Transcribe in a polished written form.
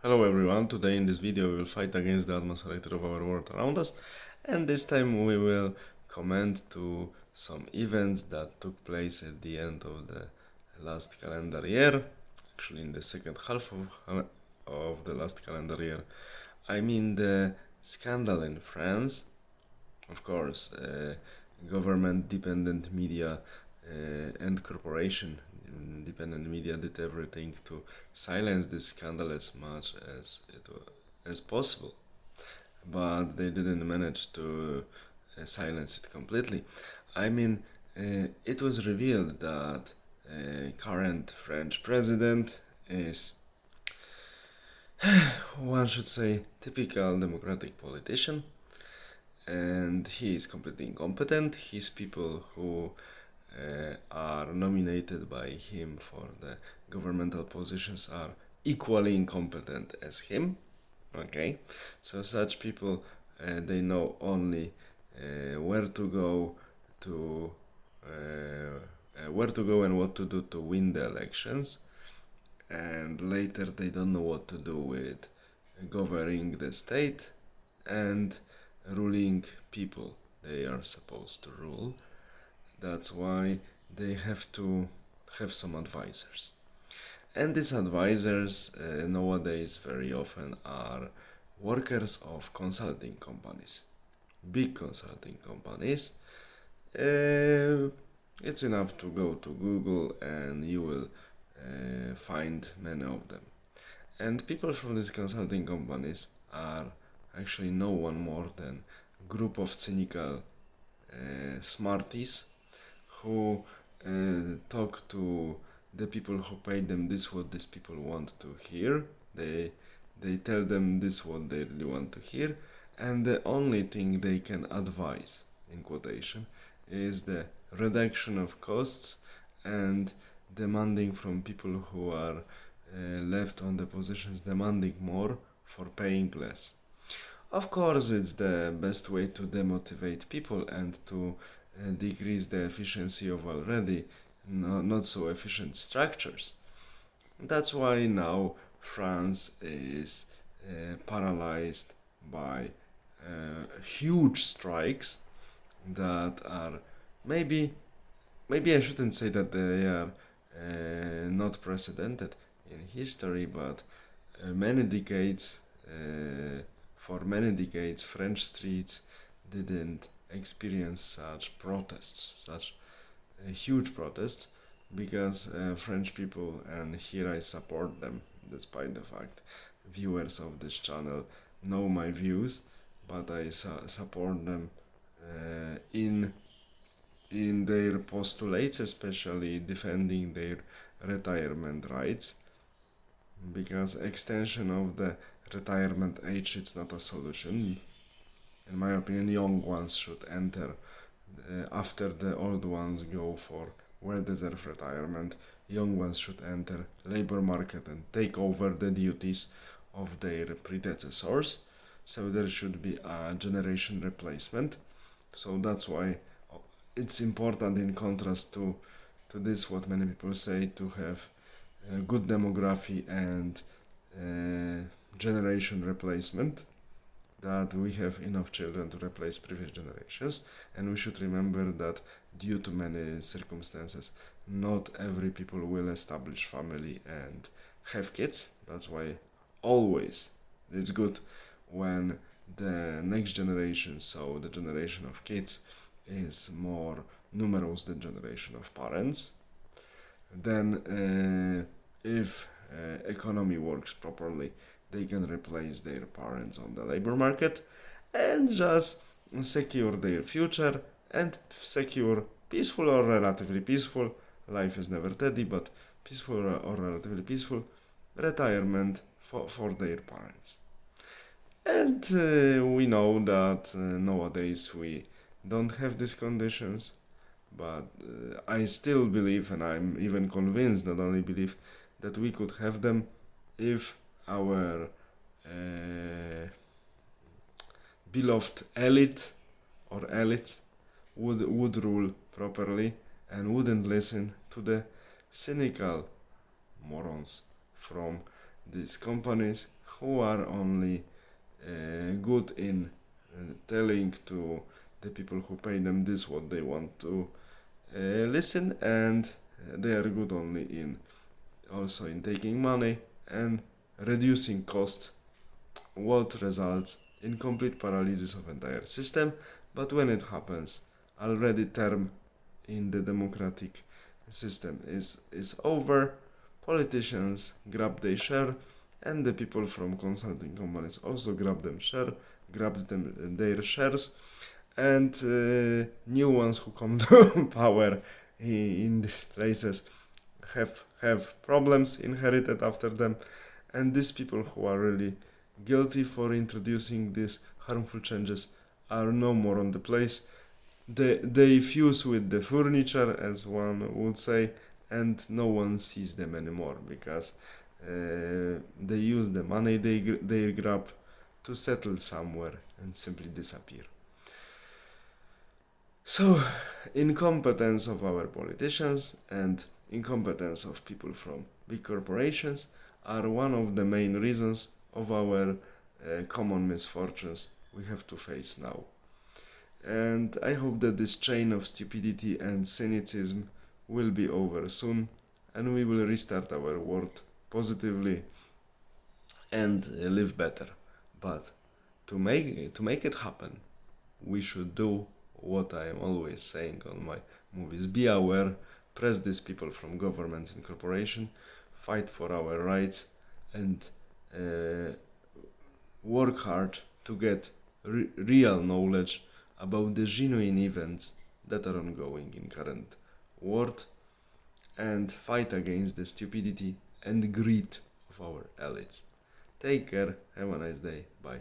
Hello everyone, today in this video we will fight against the atmosphere of our world around us, and this time we will comment to some events that took place at the end of the last calendar year, actually in the second half of the last calendar year. I mean the scandal in France, of course, government-dependent media and corporation independent media did everything to silence this scandal as much as possible, but they didn't manage to silence it completely. I mean, it was revealed that current French president is, one should say, typical democratic politician, and he is completely incompetent. His people who are nominated by him for the governmental positions are equally incompetent as him. Okay, so such people they know only where to go to and what to do to win the elections, and later they don't know what to do with governing the state and ruling people they are supposed to rule. That's why they have to have some advisors. And these advisors nowadays very often are workers of consulting companies, big consulting companies. It's enough to go to Google and you will find many of them. And people from these consulting companies are actually no one more than a group of cynical smarties who talk to the people who pay them this what these people want to hear. They tell them this what they really want to hear, and the only thing they can advise, in quotation, is the reduction of costs and demanding from people who are left on the positions demanding more for paying less. Of course, it's the best way to demotivate people and to decrease the efficiency of already not so efficient structures. That's why now France is paralyzed by huge strikes that are maybe I shouldn't say that they are not precedented in history, but many decades for many decades French streets didn't experience such protests, such huge protests, because French people, and here I support them despite the fact viewers of this channel know my views, but I support them in their postulates, especially defending their retirement rights, because extension of the retirement age is not a solution. In my opinion, young ones should enter after the old ones go for well-deserved retirement. Young ones should enter labor market and take over the duties of their predecessors. So there should be a generation replacement. So that's why it's important, in contrast to this what many people say, to have good demography and generation replacement, that we have enough children to replace previous generations. And we should remember that due to many circumstances not every people will establish family and have kids. That's why always it's good when the next generation, so the generation of kids, is more numerous than generation of parents. Then if economy works properly, they can replace their parents on the labor market and just secure their future and secure peaceful or relatively peaceful, life is never steady, but peaceful or relatively peaceful retirement for their parents. And we know that nowadays we don't have these conditions, but I still believe, and I'm even convinced, not only believe, that we could have them if our beloved elite or elites would rule properly and wouldn't listen to the cynical morons from these companies who are only good in telling to the people who pay them this what they want to listen, and they are good only in also in taking money and reducing costs, what results in complete paralysis of entire system. But when it happens, already term in the democratic system is over, politicians grab their share, and the people from consulting companies also grab them their shares, and new ones who come to power in these places have problems inherited after them, and these people who are really guilty for introducing these harmful changes are no more on the place. They fuse with the furniture, as one would say, and no one sees them anymore because they use the money they grab to settle somewhere and simply disappear. So, incompetence of our politicians and incompetence of people from big corporations are one of the main reasons of our common misfortunes we have to face now. And I hope that this chain of stupidity and cynicism will be over soon, and we will restart our world positively and live better. But to make it happen, we should do what I am always saying on my movies: be aware, press these people from governments and corporations, fight for our rights, and work hard to get real knowledge about the genuine events that are ongoing in current world, and fight against the stupidity and greed of our elites. Take care, have a nice day, bye.